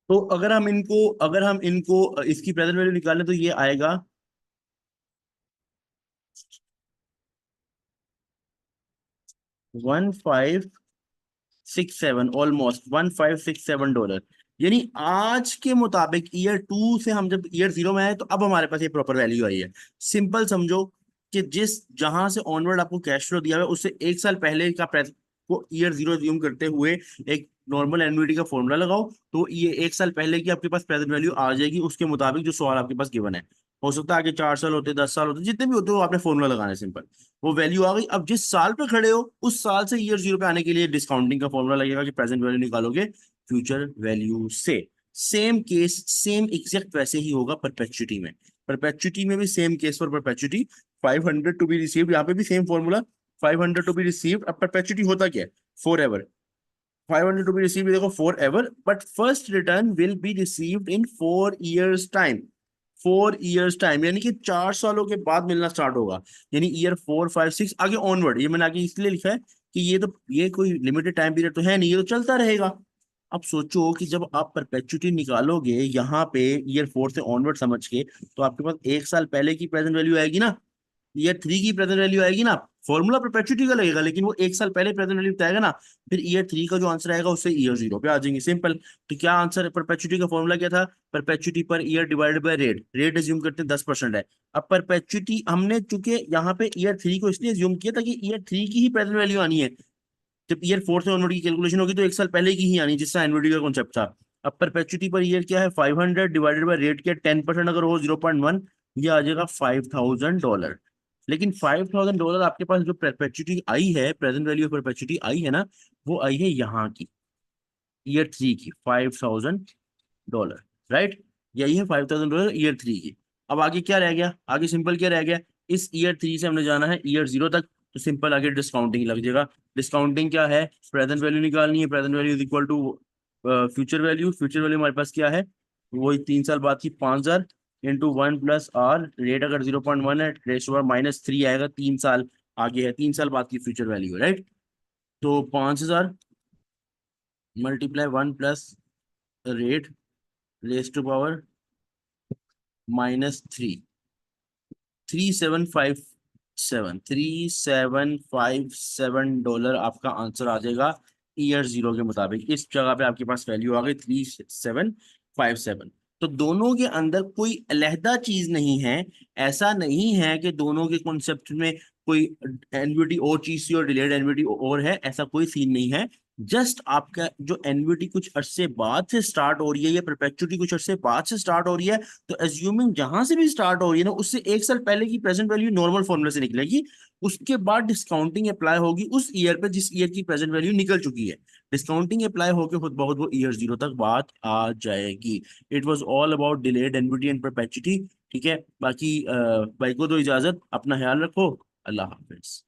तो अगर हम इनको इसकी प्रेजेंट वैल्यू निकालें तो ये आएगा 1567, ऑलमोस्ट $1567। यानी आज के मुताबिक ईयर टू से हम जब ईयर जीरो में आए तो अब हमारे पास ये प्रॉपर वैल्यू आई है। सिंपल समझो कि जिस जहां से ऑनवर्ड आपको कैश फ्लो दिया हुआ है उससे एक साल पहले का को ईयर जीरो ज्यूम करते हुए एक नॉर्मल एन्युटी का फॉर्मूला लगाओ, तो ये एक साल पहले की आपके पास प्रेजेंट वैल्यू आ जाएगी उसके मुताबिक जो सवाल आपके पास गिवन है। हो सकता है आगे 4 साल होते, 10 साल होते, जितने भी होते हो आपने फॉर्मूला लगाना है सिंपल। वो वैल्यू आ गई। अब जिस साल पे खड़े हो उस साल से ईयर जीरो पे आने के लिए डिस्काउंटिंग का फॉर्मूला लगेगा कि प्रेजेंट वैल्यू निकालोगे फ्यूचर वैल्यू से। सेम केस सेम एग्जैक्ट वैसे ही होगा परपेचुटी में। परपेचुटी में भी same case for perpetuity, 500 to be received, यहाँ पे भी same formula, 500 to be received. अब परपेचुटी होता क्या है? For ever. 500 to be received देखो for ever, but first return will be received in 4 years time. 4 years time यानी कि 4 सालों के बाद मिलना स्टार्ट होगा। यानी ईयर 4, 5, 6 आगे ऑनवर्ड। ये मैंने आगे इसलिए लिखा है कि ये कोई लिमिटेड टाइम पीरियड तो है नहीं, ये तो चलता रहेगा। अब सोचो कि जब आप परपेचुटी निकालोगे यहाँ पे ईयर फोर से ऑनवर्ड समझ के, तो आपके पास एक साल पहले की प्रेजेंट वैल्यू आएगी ना, ईयर थ्री की प्रेजेंट वैल्यू आएगी ना। फॉर्मूला परपेचुटी का लगेगा लेकिन वो एक साल पहले प्रेजेंट वैल्यू बताएगा ना। फिर ईयर थ्री का जो आंसर आएगा उससे ईयर जीरो पे आ जाएंगे, सिंपल। तो क्या आंसर है? परपेचुटी का फॉर्मूला क्या था? Perpetuity per year divided by rate. Rate assume करते हैं 10% है। अब परपेचुटी हमने चूंकि यहाँ पे ईयर थ्री को इसलिए एज्यूम किया ताकि ईयर थ्री की ही प्रेजेंट वैल्यू आनी है। जब ईयर फोर से ऑनवर्ड की कैलकुलेशन होगी तो एक साल पहले की ही आनी, जिससे एनवीडी का कॉन्सेप्ट था। अब परपेचुटी पर ईयर क्या है? 500 डिवाइडेड बाय रेट के 10% अगर हो 0.1, ये आ जाएगा $5000। लेकिन $5000 आपके पास जो परपेचुटी आई है, प्रेजेंट वैल्यू ऑफ परपेचुटी आई है ना, वो आई है यहाँ की, ईयर थ्री की $5000। राइट? यही है $5000 ईयर थ्री की। अब आगे क्या रह गया? आगे सिंपल क्या रह गया? इस ईयर थ्री से हमने जाना है ईयर जीरो तक, तो सिंपल आगे डिस्काउंटिंग लग जाएगा। डिस्काउंटिंग क्या है? प्रेजेंट वैल्यू निकालनी है। Present value is equal to future value. Future value हमारे पास क्या है? वही 3 साल बाद की 5000 इंटू 1 + R। रेट अगर 0.1 है, रेशो -3 आएगा। 3 साल आगे है, 3 साल बाद की फ्यूचर वैल्यू है। राइट? तो 5000 multiply 1 + rate raise to power -3, 3757 आपका आंसर आ जाएगा ईयर जीरो के मुताबिक। इस जगह पे आपके पास वैल्यू आ गई 3757। तो दोनों के अंदर कोई अलहदा चीज नहीं है। ऐसा नहीं है कि दोनों के कॉन्सेप्ट में कोई एनवीटी और चीज थी और डिलेड एनवीटी और है, ऐसा कोई सीन नहीं है। जस्ट आपका जो एनवीटी कुछ अरसे बाद से स्टार्ट हो रही है या परपेचुटी कुछ अरसे बाद से स्टार्ट हो रही है, तो एज्यूमिंग जहां से भी स्टार्ट हो रही है ना, उससे एक साल पहले की प्रेजेंट वैल्यू नॉर्मल फॉर्मूला से निकलेगी। उसके बाद डिस्काउंटिंग अप्लाई होगी उस ईयर पे जिस ईयर की प्रेजेंट वैल्यू निकल चुकी है। डिस्काउंटिंग अप्लाई होकर खुद बहुत वो ईयर जीरो तक बात आ जाएगी। It was all about delayed एनविटी and perpetuity. ठीक है, बाकी भाई को दो इजाजत, अपना ख्याल रखो। अल्लाह हाफिज।